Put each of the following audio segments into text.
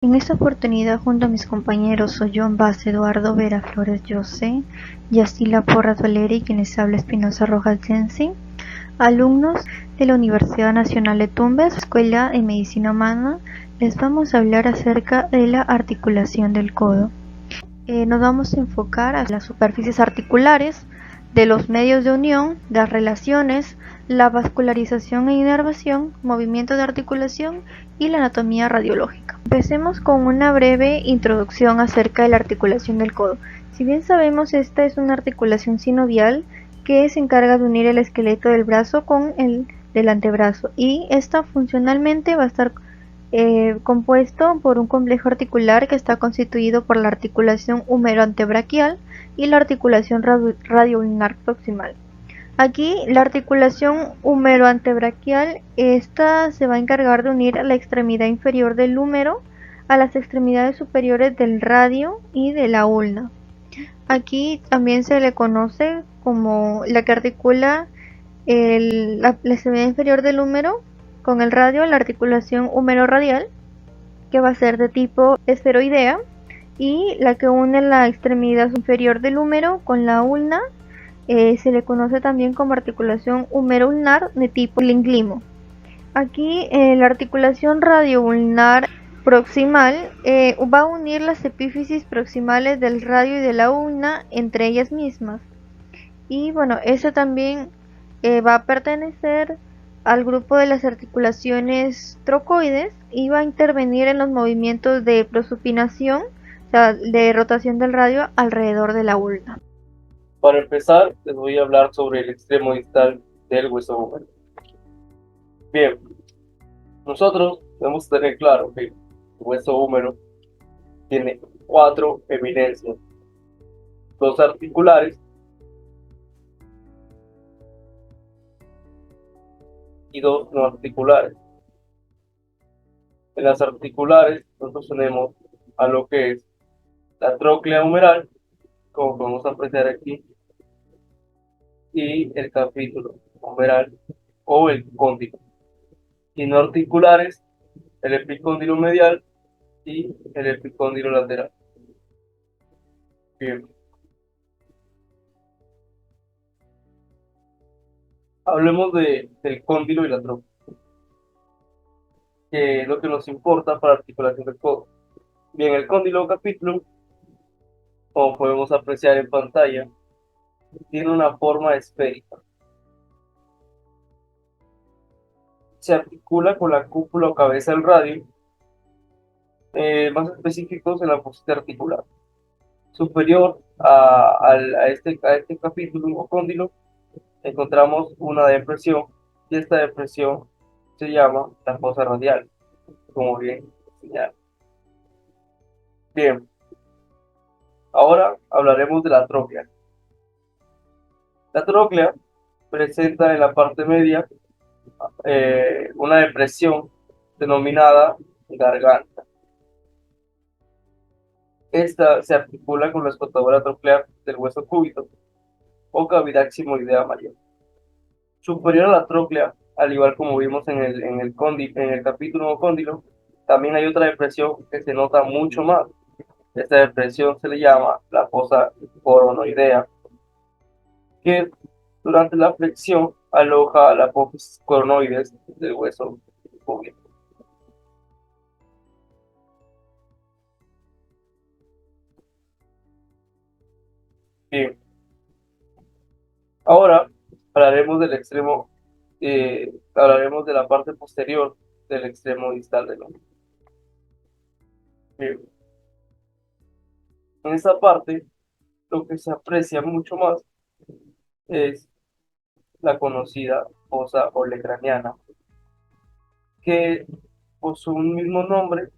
En esta oportunidad, junto a mis compañeros Ollón Vaz, Eduardo Vera Flores José, Yacila Porras Valeri, quien les habla Espinosa Rojas Jensi, alumnos de la Universidad Nacional de Tumbes, Escuela de Medicina Humana, les vamos a hablar acerca de la articulación del codo. Nos vamos a enfocar a las superficies articulares, de los medios de unión, las relaciones, la vascularización e inervación, movimiento de articulación y la anatomía radiológica. Empecemos con una breve introducción acerca de la articulación del codo. Si bien sabemos, esta es una articulación sinovial que se encarga de unir el esqueleto del brazo con el del antebrazo, y esta funcionalmente va a estar compuesto por un complejo articular que está constituido por la articulación húmero-antebraquial y la articulación radioulnar proximal. Aquí la articulación húmero-antebraquial, esta se va a encargar de unir la extremidad inferior del húmero a las extremidades superiores del radio y de la ulna. Aquí también se le conoce como la que articula la extremidad inferior del húmero con el radio, la articulación húmero-radial, que va a ser de tipo esferoidea, y la que une la extremidad inferior del húmero con la ulna se le conoce también como articulación húmero-ulnar de tipo linglimo. Aquí la articulación radioulnar proximal va a unir las epífisis proximales del radio y de la ulna entre ellas mismas. Y bueno, eso también va a pertenecer al grupo de las articulaciones trocoides y va a intervenir en los movimientos de prosupinación, o sea, de rotación del radio alrededor de la ulna. Para empezar, les voy a hablar sobre el extremo distal del hueso húmero. Bien, nosotros debemos tener claro que el hueso húmero tiene 4 eminencias: 2 articulares y 2 no articulares. En las articulares nosotros tenemos a lo que es la tróclea humeral, como podemos apreciar aquí, y el capítulo humeral o el cóndilo. Y no articulares, el epicóndilo medial y el epicóndilo lateral. Bien, hablemos del cóndilo y la tróclea, que es lo que nos importa para la articulación del codo. Bien, el cóndilo capítulo, como podemos apreciar en pantalla, tiene una forma esférica. Se articula con la cúpula o cabeza del radio, más específicos en la fosa articular. Superior a este capítulo o cóndilo, encontramos una depresión, y esta depresión se llama la fosa radial, como bien señala. Bien, ahora hablaremos de la tróclea. La tróclea presenta en la parte media una depresión denominada garganta. Esta se articula con la escotadura troclear del hueso cúbito o cavidad sigmoidea mayor. Superior a la tróclea, al igual como vimos en el capítulo cóndilo, también hay otra depresión que se nota mucho más. Esta depresión se le llama la fosa coronoidea, que durante la flexión aloja la apófisis coronoides del hueso cúbito. Bien, ahora hablaremos de la parte posterior del extremo distal del hombro. Bien, en esta parte lo que se aprecia mucho más es la conocida fosa olecraniana, que por su mismo nombre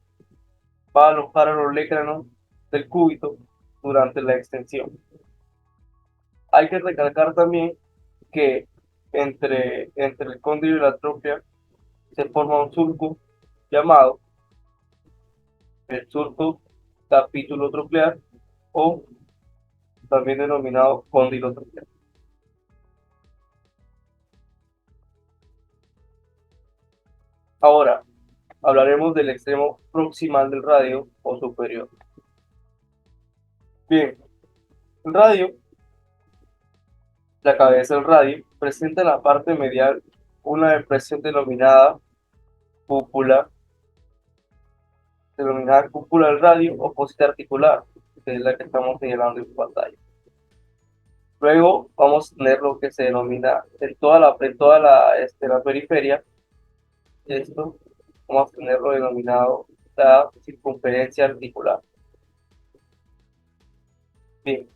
va a alojar el olecrano del cúbito durante la extensión. Hay que recalcar también que entre el cóndilo y la tróclea se forma un surco llamado el surco capítulo troclear, o también denominado cóndilo troclear. Ahora, hablaremos del extremo proximal del radio o superior. Bien, el radio, la cabeza del radio, presenta en la parte medial una depresión denominada cúpula del radio o fósita articular, que es la que estamos señalando en pantalla. Luego vamos a tener lo que se denomina en toda la periferia, esto vamos a tener lo denominado la circunferencia articular. Bien,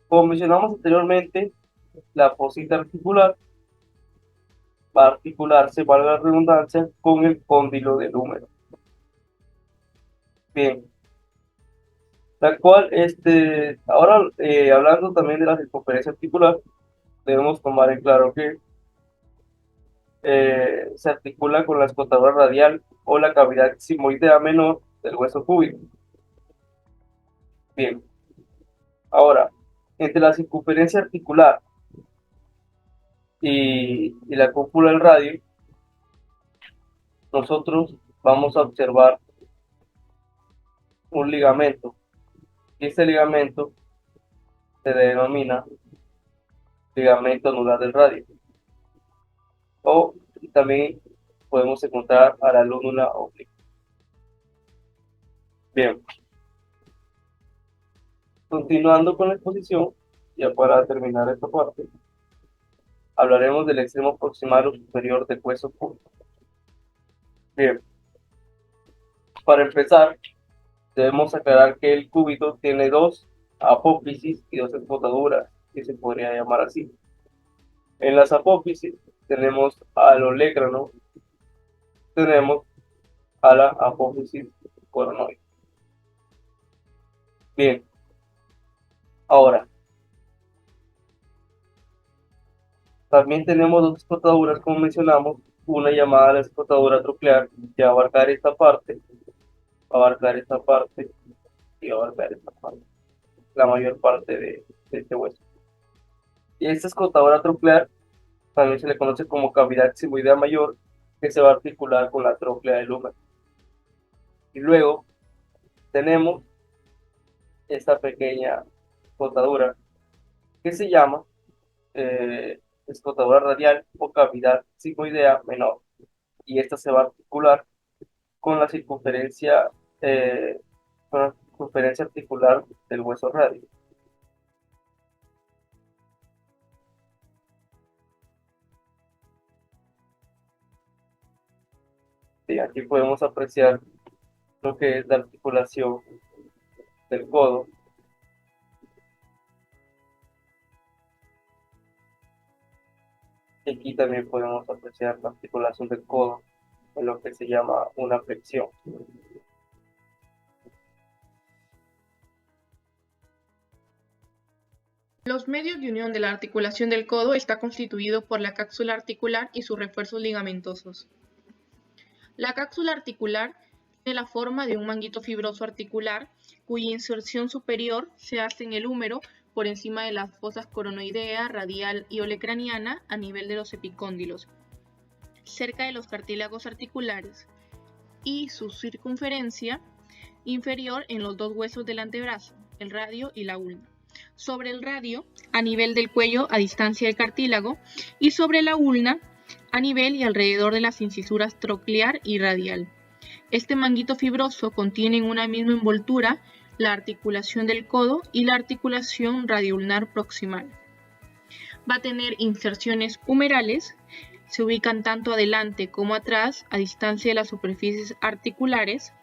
como mencionamos anteriormente, la fósita articular va a articularse, valga la redundancia, con el cóndilo del húmero. Bien, la cual, ahora hablando también de la circunferencia articular, debemos tomar en claro que se articula con la escotadura radial o la cavidad sigmoidea menor del hueso cúbico. Bien, ahora, entre la circunferencia articular y la cúpula del radio, nosotros vamos a observar un ligamento, y este ligamento se denomina ligamento anular del radio, o también podemos encontrar a la lúnula obliqua. Bien, continuando con la exposición, ya para terminar esta parte, hablaremos del extremo proximal o superior del hueso cúbico. Bien, para empezar, debemos aclarar que el cúbito tiene dos apófisis y dos escotaduras, que se podría llamar así. En las apófisis tenemos al olecrano, tenemos a la apófisis coronoide. Bien, ahora, también tenemos dos escotaduras, como mencionamos, una llamada la escotadura troclear, que va a abarcar esta parte, va a abarcar esta parte y va a abarcar esta parte, la mayor parte de este hueso. Y esta escotadura troclear también se le conoce como cavidad sigmoidea mayor, que se va a articular con la tróclea del húmero. Y luego tenemos esta pequeña escotadura que se llama escotadura radial o cavidad sigmoidea menor, y esta se va a articular con la circunferencia articular del hueso radio. Y aquí podemos apreciar lo que es la articulación del codo. Y aquí también podemos apreciar la articulación del codo en lo que se llama una flexión. Los medios de unión de la articulación del codo está constituido por la cápsula articular y sus refuerzos ligamentosos. La cápsula articular tiene la forma de un manguito fibroso articular cuya inserción superior se hace en el húmero por encima de las fosas coronoidea, radial y olecraniana a nivel de los epicóndilos, cerca de los cartílagos articulares, y su circunferencia inferior en los dos huesos del antebrazo, el radio y la ulna. Sobre el radio, a nivel del cuello a distancia del cartílago, y sobre la ulna, a nivel y alrededor de las incisuras troclear y radial. Este manguito fibroso contiene en una misma envoltura la articulación del codo y la articulación radioulnar proximal. Va a tener inserciones humerales, se ubican tanto adelante como atrás a distancia de las superficies articulares.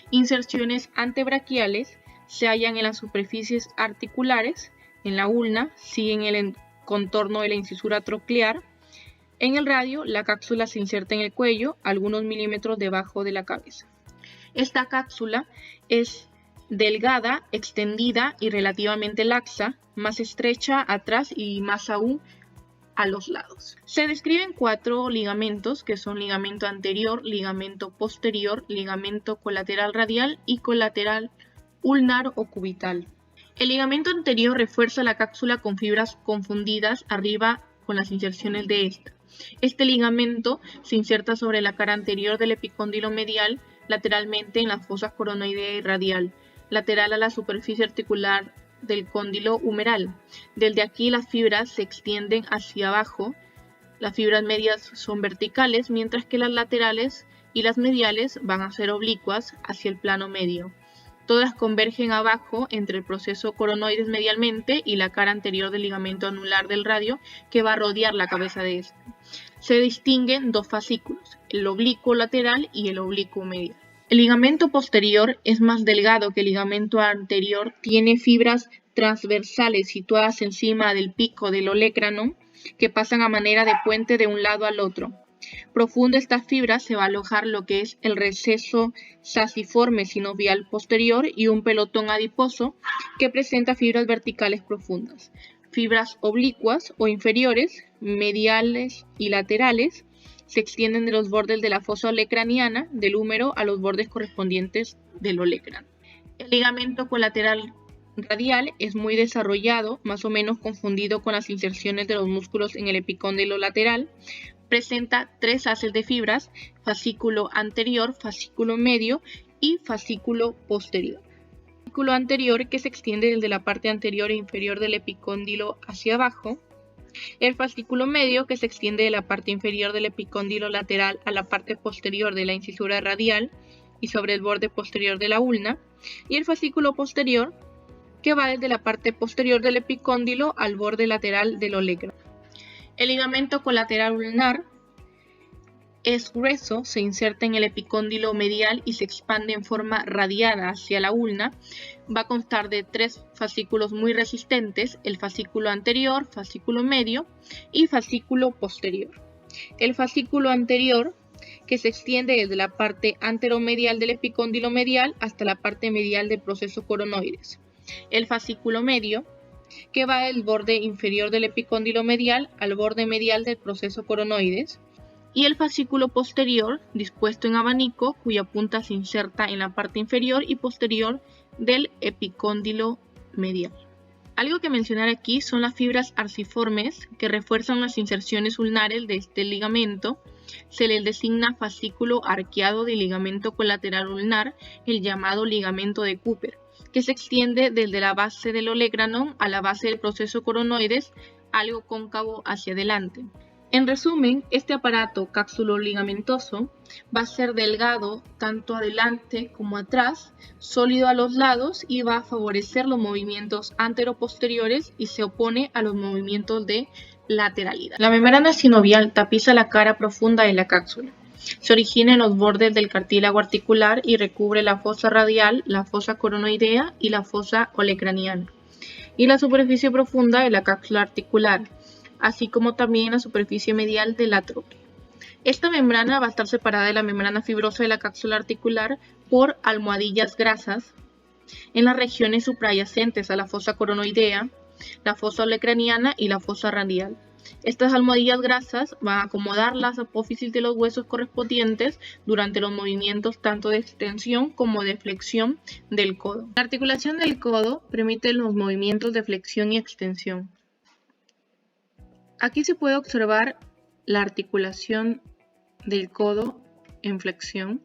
Inserciones antebraquiales se hallan en las superficies articulares, en la ulna, siguen el contorno de la incisura troclear. En el radio, la cápsula se inserta en el cuello, algunos milímetros debajo de la cabeza. Esta cápsula es delgada, extendida y relativamente laxa, más estrecha atrás y más aún a los lados. Se describen 4 ligamentos, que son ligamento anterior, ligamento posterior, ligamento colateral radial y colateral ulnar o cubital. El ligamento anterior refuerza la cápsula con fibras confundidas arriba con las inserciones de esta. Este ligamento se inserta sobre la cara anterior del epicóndilo medial, lateralmente en las fosas coronoidea y radial, lateral a la superficie articular del cóndilo humeral. Desde aquí las fibras se extienden hacia abajo. Las fibras medias son verticales, mientras que las laterales y las mediales van a ser oblicuas hacia el plano medio. Todas convergen abajo entre el proceso coronoides medialmente y la cara anterior del ligamento anular del radio que va a rodear la cabeza de este. Se distinguen dos fascículos, el oblicuo lateral y el oblicuo medial. El ligamento posterior es más delgado que el ligamento anterior, tiene fibras transversales situadas encima del pico del olecranon que pasan a manera de puente de un lado al otro. Profunda estas fibras se va a alojar lo que es el receso sasiforme sinovial posterior y un pelotón adiposo que presenta fibras verticales profundas. Fibras oblicuas o inferiores, mediales y laterales se extienden de los bordes de la fosa olecraniana del húmero a los bordes correspondientes del olecrano. El ligamento colateral radial es muy desarrollado, más o menos confundido con las inserciones de los músculos en el epicóndilo lateral. Presenta 3 haces de fibras, fascículo anterior, fascículo medio y fascículo posterior. Fascículo anterior que se extiende desde la parte anterior e inferior del epicóndilo hacia abajo. El fascículo medio que se extiende de la parte inferior del epicóndilo lateral a la parte posterior de la incisura radial y sobre el borde posterior de la ulna. Y el fascículo posterior que va desde la parte posterior del epicóndilo al borde lateral del olecrano. El ligamento colateral ulnar es grueso, se inserta en el epicóndilo medial y se expande en forma radiada hacia la ulna. Va a constar de 3 fascículos muy resistentes, el fascículo anterior, fascículo medio y fascículo posterior. El fascículo anterior que se extiende desde la parte anteromedial del epicóndilo medial hasta la parte medial del proceso coronoides. El fascículo medio que va del borde inferior del epicóndilo medial al borde medial del proceso coronoides, y el fascículo posterior dispuesto en abanico cuya punta se inserta en la parte inferior y posterior del epicóndilo medial. Algo que mencionar aquí son las fibras arciformes que refuerzan las inserciones ulnares de este ligamento. Se les designa fascículo arqueado del ligamento colateral ulnar, el llamado ligamento de Cooper, que se extiende desde la base del olecranon a la base del proceso coronoides, algo cóncavo hacia adelante. En resumen, este aparato cápsulo-ligamentoso va a ser delgado tanto adelante como atrás, sólido a los lados y va a favorecer los movimientos anteroposteriores y se opone a los movimientos de lateralidad. La membrana sinovial tapiza la cara profunda de la cápsula. Se origina en los bordes del cartílago articular y recubre la fosa radial, la fosa coronoidea y la fosa olecraniana, y la superficie profunda de la cápsula articular, así como también la superficie medial de la tróquea. Esta membrana va a estar separada de la membrana fibrosa de la cápsula articular por almohadillas grasas en las regiones suprayacentes a la fosa coronoidea, la fosa olecraniana y la fosa radial. Estas almohadillas grasas van a acomodar las apófisis de los huesos correspondientes durante los movimientos tanto de extensión como de flexión del codo. La articulación del codo permite los movimientos de flexión y extensión. Aquí se puede observar la articulación del codo en flexión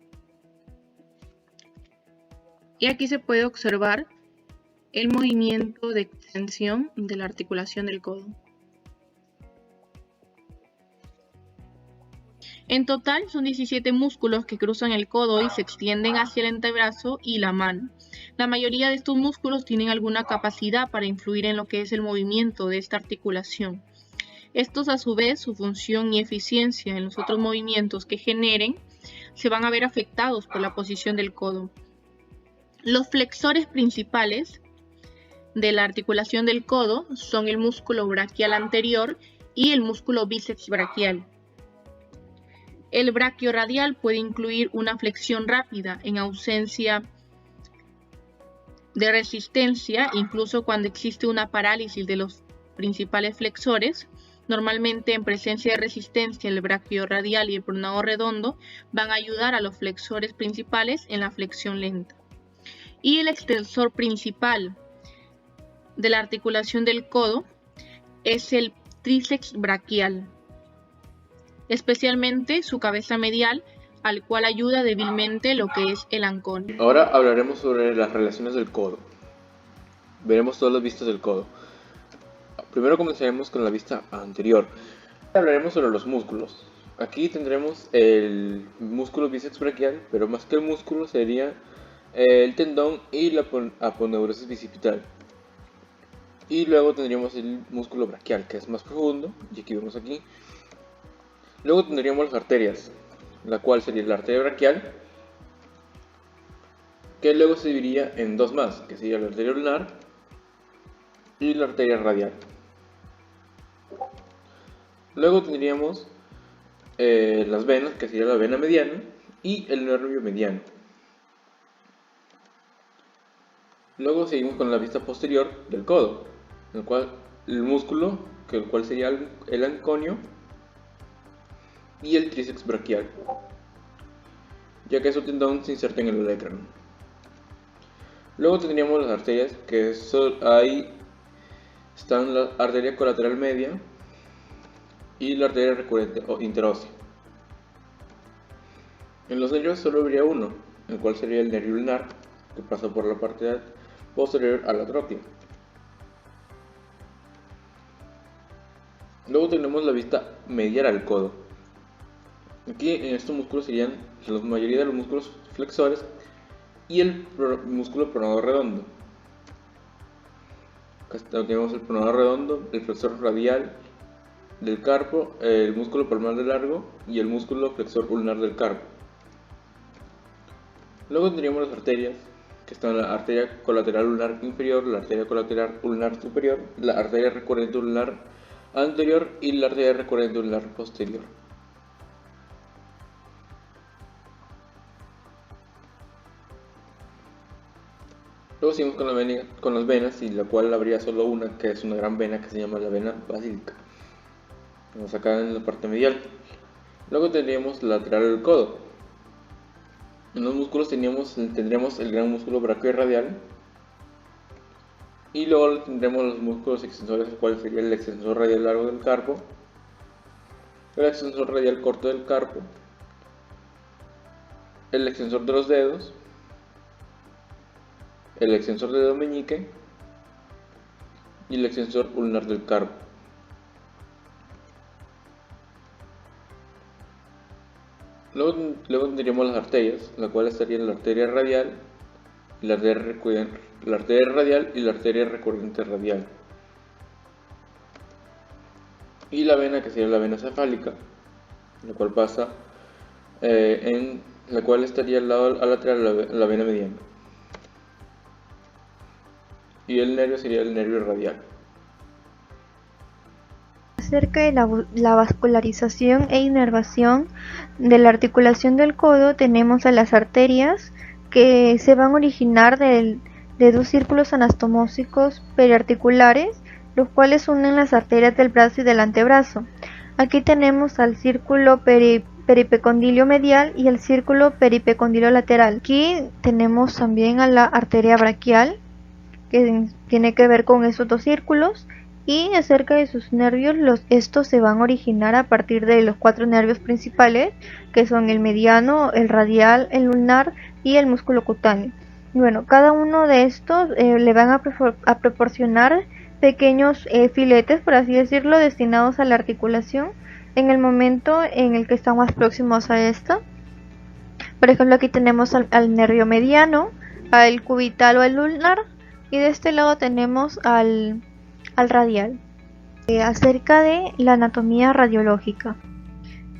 y aquí se puede observar el movimiento de extensión de la articulación del codo. En total son 17 músculos que cruzan el codo y se extienden hacia el antebrazo y la mano. La mayoría de estos músculos tienen alguna capacidad para influir en lo que es el movimiento de esta articulación. Estos a su vez, su función y eficiencia en los otros movimientos que generen se van a ver afectados por la posición del codo. Los flexores principales de la articulación del codo son el músculo braquial anterior y el músculo bíceps braquial. El braquioradial puede incluir una flexión rápida en ausencia de resistencia, incluso cuando existe una parálisis de los principales flexores. Normalmente en presencia de resistencia el braquioradial y el pronado redondo van a ayudar a los flexores principales en la flexión lenta. Y el extensor principal de la articulación del codo es el tríceps braquial. especialmente su cabeza medial, al cual ayuda débilmente lo que es el anconio. Ahora hablaremos sobre las relaciones del codo. Veremos todas las vistas del codo. Primero comenzaremos con la vista anterior. Hablaremos sobre los músculos. Aquí tendremos el músculo bíceps braquial, pero más que el músculo sería el tendón y la aponeurosis bicipital. Y luego tendríamos el músculo braquial, que es más profundo, y aquí vemos aquí. Luego tendríamos las arterias, la cual sería la arteria braquial, que luego se dividiría en dos más, que sería la arteria ulnar y la arteria radial. Luego tendríamos las venas, que sería la vena mediana y el nervio mediano. Luego seguimos con la vista posterior del codo, en el cual el músculo, el cual sería el anconio y el tríceps braquial, ya que su tendón se inserta en el olecrano. Luego tendríamos las arterias, que ahí están la arteria colateral media y la arteria recurrente o interósea. En los nervios solo habría uno, el cual sería el nervio ulnar, que pasa por la parte posterior a la trópia. Luego tenemos la vista medial al codo. Aquí en estos músculos serían la mayoría de los músculos flexores y el músculo pronador redondo. Acá tenemos el pronador redondo, el flexor radial del carpo, el músculo palmar de largo y el músculo flexor ulnar del carpo. Luego tendríamos las arterias, que están la arteria colateral ulnar inferior, la arteria colateral ulnar superior, la arteria recurrente ulnar anterior y la arteria recurrente ulnar posterior. Luego seguimos con las venas, y la cual habría solo una, que es una gran vena que se llama la vena basílica. Vamos acá en la parte medial. Luego tendríamos la lateral del codo. En los músculos tendremos el gran músculo brachiorradial. Y luego tendremos los músculos extensores, el cual sería el extensor radial largo del carpo, el extensor radial corto del carpo, el extensor de los dedos, el extensor de dedo meñique y el extensor ulnar del carpo. Luego tendríamos las arterias, la cual estaría la arteria radial, la arteria radial y la arteria recurrente radial. Y la vena, que sería la vena cefálica, la cual pasa en la cual estaría al lado lateral la vena mediana. Y el nervio sería el nervio radial. Acerca de la vascularización e inervación de la articulación del codo, tenemos a las arterias, que se van a originar de dos círculos anastomósicos periarticulares, los cuales unen las arterias del brazo y del antebrazo. Aquí tenemos al círculo peripecondilio medial y el círculo peripecondilio lateral. Aquí tenemos también a la arteria braquial, que tiene que ver con esos dos círculos. Y acerca de sus nervios, estos se van a originar a partir de los cuatro nervios principales, que son el mediano, el radial, el ulnar y el músculo cutáneo. Bueno, cada uno de estos le van a proporcionar pequeños filetes, por así decirlo, destinados a la articulación en el momento en el que están más próximos a esta. Por ejemplo, aquí tenemos al nervio mediano, al cubital o al ulnar, y de este lado tenemos al radial. Acerca de la anatomía radiológica.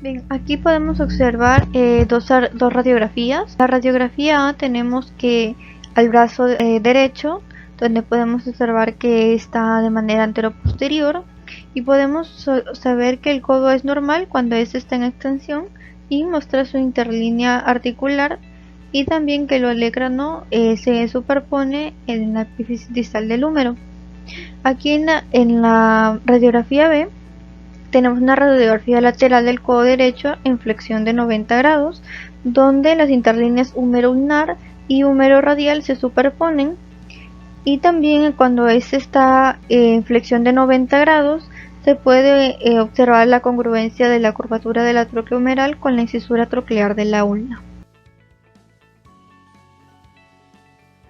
Bien, aquí podemos observar dos radiografías. La radiografía A tenemos que al brazo derecho, donde podemos observar que está de manera anteroposterior, y podemos saber que el codo es normal cuando este está en extensión y muestra su interlínea articular, y también que el olecrano se superpone en la epífisis distal del húmero. Aquí en la radiografía B tenemos una radiografía lateral del codo derecho en flexión de 90 grados, donde las interlíneas húmero ulnar y húmero radial se superponen, y también cuando este está en flexión de 90 grados se puede observar la congruencia de la curvatura de la tróclea humeral con la incisura troclear de la ulna.